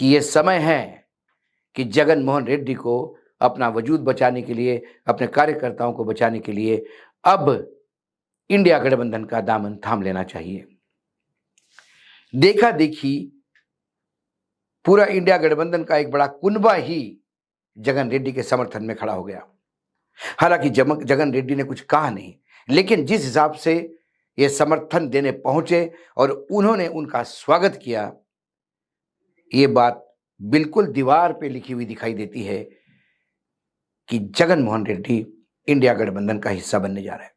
कि ये समय है कि जगन मोहन रेड्डी को अपना वजूद बचाने के लिए, अपने कार्यकर्ताओं को बचाने के लिए अब इंडिया गठबंधन का दामन थाम लेना चाहिए। देखा-देखी पूरा इंडिया गठबंधन का एक बड़ा कुनबा ही जगन रेड्डी के समर्थन में खड़ा हो गया। हालांकि जगन रेड्डी ने कुछ कहा नहीं, लेकिन जिस हिसाब से ये समर्थन देने पहुंचे और उन्होंने उनका स्वागत किया, ये बात बिल्कुल दीवार पे लिखी हुई दिखाई देती है कि जगन मोहन रेड्डी इंडिया गठबंधन का हिस्सा बनने जा रहा है।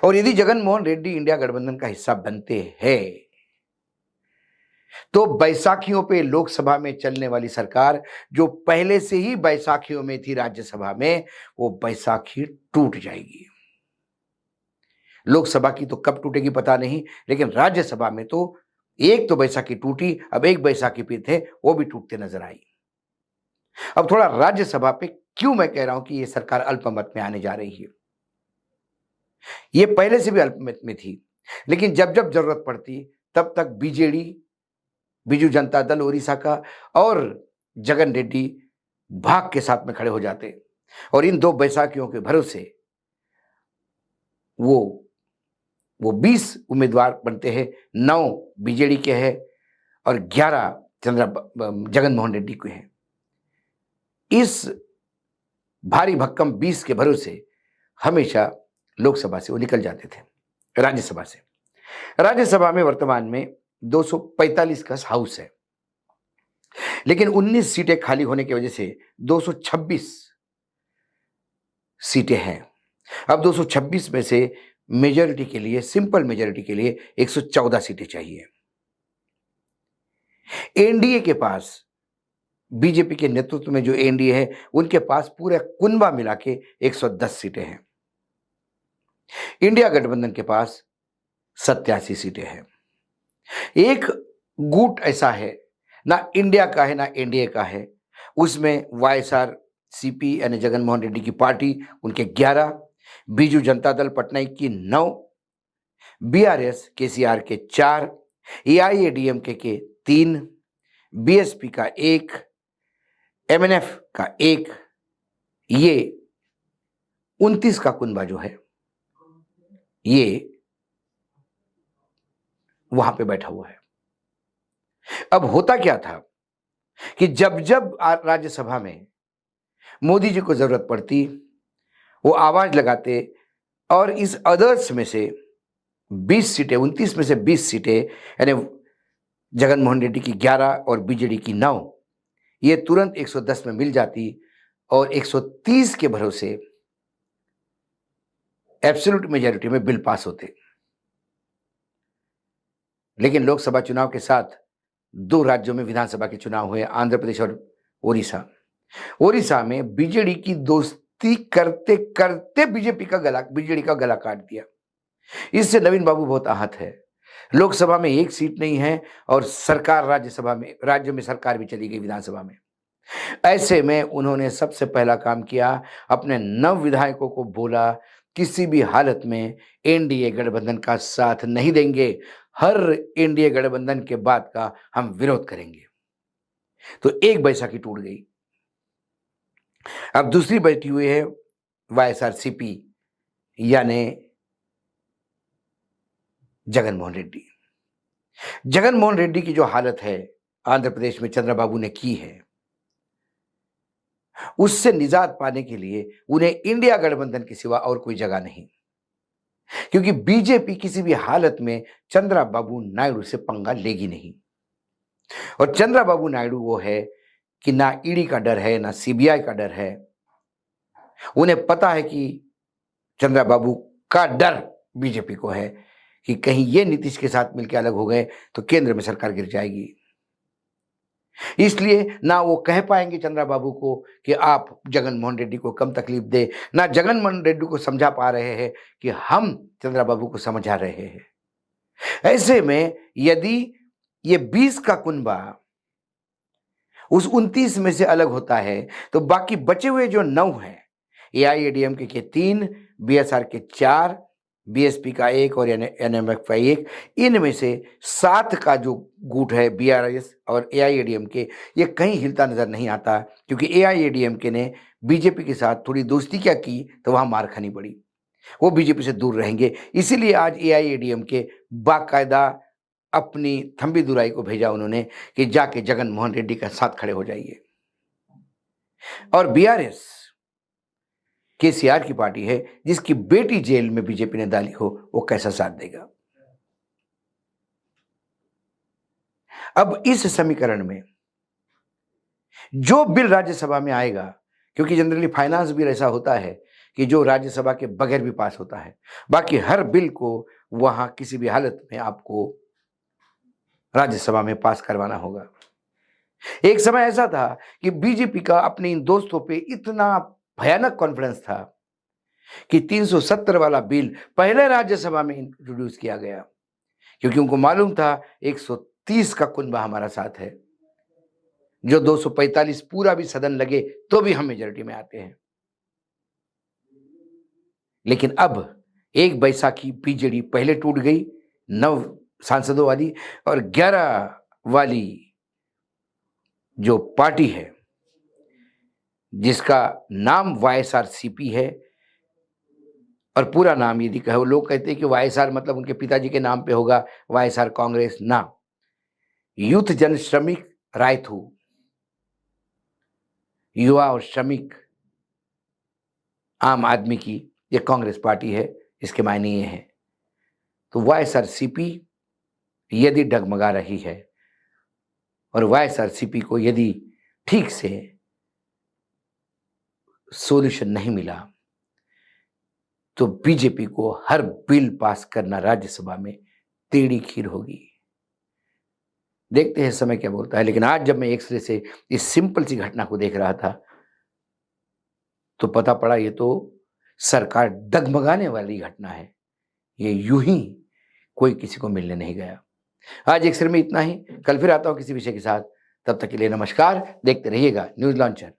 और यदि जगन मोहन रेड्डी इंडिया गठबंधन का हिस्सा बनते हैं तो बैसाखियों पे लोकसभा में चलने वाली सरकार, जो पहले से ही बैसाखियों में थी राज्यसभा में, वो बैसाखी टूट जाएगी। लोकसभा की तो कब टूटेगी पता नहीं, लेकिन राज्यसभा में तो एक तो बैसाखी टूटी, अब एक बैसाखी पे थे, वो भी टूटते नजर आई। अब थोड़ा राज्यसभा पे क्यों मैं कह रहा हूं कि ये सरकार अल्पमत में आने जा रही है। ये पहले से भी अल्पमत में थी, लेकिन जब जब जरूरत पड़ती तब तक बीजेडी, बीजू जनता दल ओडिशा का, और जगन रेड्डी भाग के साथ में खड़े हो जाते और इन दो बैसाखियों के भरोसे वो 20 उम्मीदवार बनते हैं। 9 बीजेडी के हैं और 11 जगन मोहन रेड्डी के हैं। इस भारी भक्कम 20 के भरोसे हमेशा लोकसभा से वो निकल जाते थे। राज्यसभा से, राज्यसभा में वर्तमान में 245 का हाउस है, लेकिन 19 सीटें खाली होने की वजह से 226 सीटें हैं। अब 226 में से मेजॉरिटी के लिए, सिंपल मेजॉरिटी के लिए 114 सीटें चाहिए। एनडीए के पास, बीजेपी के नेतृत्व में जो एनडीए है, उनके पास पूरा कुनबा मिला के 110 सीटें हैं। इंडिया गठबंधन के पास 87 सीटें हैं। एक गुट ऐसा है, ना इंडिया का है ना एनडीए का है, उसमें वाईएसआर सीपी यानी जगन मोहन रेड्डी की पार्टी, उनके 11, बीजू जनता दल पटनायक की 9, बीआरएस केसीआर के 4, एआईएडीएमके के 3, बीएसपी का 1, एमएनएफ का 1, ये 29 का कुनबा जो है ये वहां पे बैठा हुआ है। अब होता क्या था कि जब जब राज्यसभा में मोदी जी को जरूरत पड़ती, वो आवाज लगाते और इस अदर्स में से 20 सीटें, 29 में से 20 सीटें यानी जगन मोहन रेड्डी की 11 और बीजेडी की 9, ये तुरंत 110 में मिल जाती और 130 के भरोसे एब्सोल्यूट मेजॉरिटी में बिल पास होते। लेकिन लोकसभा चुनाव के साथ 2 राज्यों में विधानसभा के चुनाव हुए, आंध्र प्रदेश और ओडिशा। ओडिशा में बीजेडी की दोस्ती करते करते बीजेडी का गला काट दिया। इससे नवीन बाबू बहुत आहत है। लोकसभा में एक सीट नहीं है और सरकार राज्य में सरकार भी चली गई विधानसभा में। ऐसे में उन्होंने सबसे पहला काम किया, अपने 9 विधायकों को बोला, किसी भी हालत में एनडीए गठबंधन का साथ नहीं देंगे, हर एनडीए गठबंधन के बाद का हम विरोध करेंगे। तो एक बैसाखी टूट गई। अब दूसरी बैठी हुई है वाईएसआरसीपी यानी जगन मोहन रेड्डी। जगन मोहन रेड्डी की जो हालत है आंध्र प्रदेश में चंद्रबाबू ने की है, उससे निजात पाने के लिए उन्हें इंडिया गठबंधन के सिवा और कोई जगह नहीं, क्योंकि बीजेपी किसी भी हालत में चंद्रबाबू नायडू से पंगा लेगी नहीं। और चंद्रबाबू नायडू वो है कि ना ईडी का डर है, ना सीबीआई का डर है। उन्हें पता है कि चंद्रबाबू का डर बीजेपी को है कि कहीं ये नीतीश के साथ मिलकर अलग हो गए तो केंद्र में सरकार गिर जाएगी। इसलिए ना वो कह पाएंगे चंद्रबाबू को कि आप जगन मोहन रेड्डी को कम तकलीफ दे, ना जगन मोहन रेड्डी को समझा पा रहे हैं कि हम चंद्रबाबू को समझा रहे हैं। ऐसे में यदि ये 20 का कुनबा उस 29 में से अलग होता है तो बाकी बचे हुए जो 9 हैं, एआईएडीएमके के 3, बीएसआर के 4, बीएसपी का एक और एनएमएफ का एक, इनमें से 7 का जो गुट है बीआरएस और एआईएडीएमके, ये कहीं हिलता नजर नहीं आता, क्योंकि एआईएडीएमके ने बीजेपी के साथ थोड़ी दोस्ती क्या की तो वहां मार खानी पड़ी। वो बीजेपी से दूर रहेंगे। इसीलिए आज एआईएडीएमके बाकायदा अपनी थंबी दुराई को भेजा उन्होंने कि जाके जगन मोहन रेड्डी का साथ खड़े हो जाइए। और बीआरएस केसीआर की पार्टी है, जिसकी बेटी जेल में बीजेपी ने डाली हो, वो कैसा साथ देगा? अब इस समीकरण में जो बिल राज्यसभा में आएगा, क्योंकि जनरली फाइनेंस बिल ऐसा होता है कि जो राज्यसभा के बगैर भी पास होता है, बाकी हर बिल को वहां किसी भी हालत में आपको राज्यसभा में पास करवाना होगा। एक समय ऐसा था कि बीजेपी का अपने इन दोस्तों पे इतना भयानक कॉन्फिडेंस था कि 370 वाला बिल पहले राज्यसभा में इंट्रोड्यूस किया गया, क्योंकि उनको मालूम था 130 का कुनबा हमारा साथ है, जो 245 पूरा भी सदन लगे तो भी हम मेजॉरिटी में आते हैं। लेकिन अब एक बैसाखी बीजेडी पहले टूट गई 9 सांसदों वाली, और 11 वाली जो पार्टी है जिसका नाम वाईएसआरसीपी है, और पूरा नाम यदि कहो, लोग कहते हैं कि वाईएसआर मतलब उनके पिताजी के नाम पे होगा वाईएसआर कांग्रेस, ना, यूथ जन श्रमिक रायथू, युवा और श्रमिक आम आदमी की ये कांग्रेस पार्टी है, इसके मायने ये हैं। तो वाईएसआरसीपी यदि डगमगा रही है और वाईएसआरसीपी को यदि ठीक से सॉल्यूशन नहीं मिला, तो बीजेपी को हर बिल पास करना राज्यसभा में टेढ़ी खीर होगी। देखते हैं समय क्या बोलता है। लेकिन आज जब मैं एक सिरे से इस सिंपल सी घटना को देख रहा था तो पता पड़ा ये तो सरकार डगमगाने वाली घटना है, ये यूं ही कोई किसी को मिलने नहीं गया। आज एक सिर में इतना ही, कल फिर आता हूं किसी विषय के साथ। तब तक के लिए नमस्कार, देखते रहिएगा न्यूज लॉन्चर।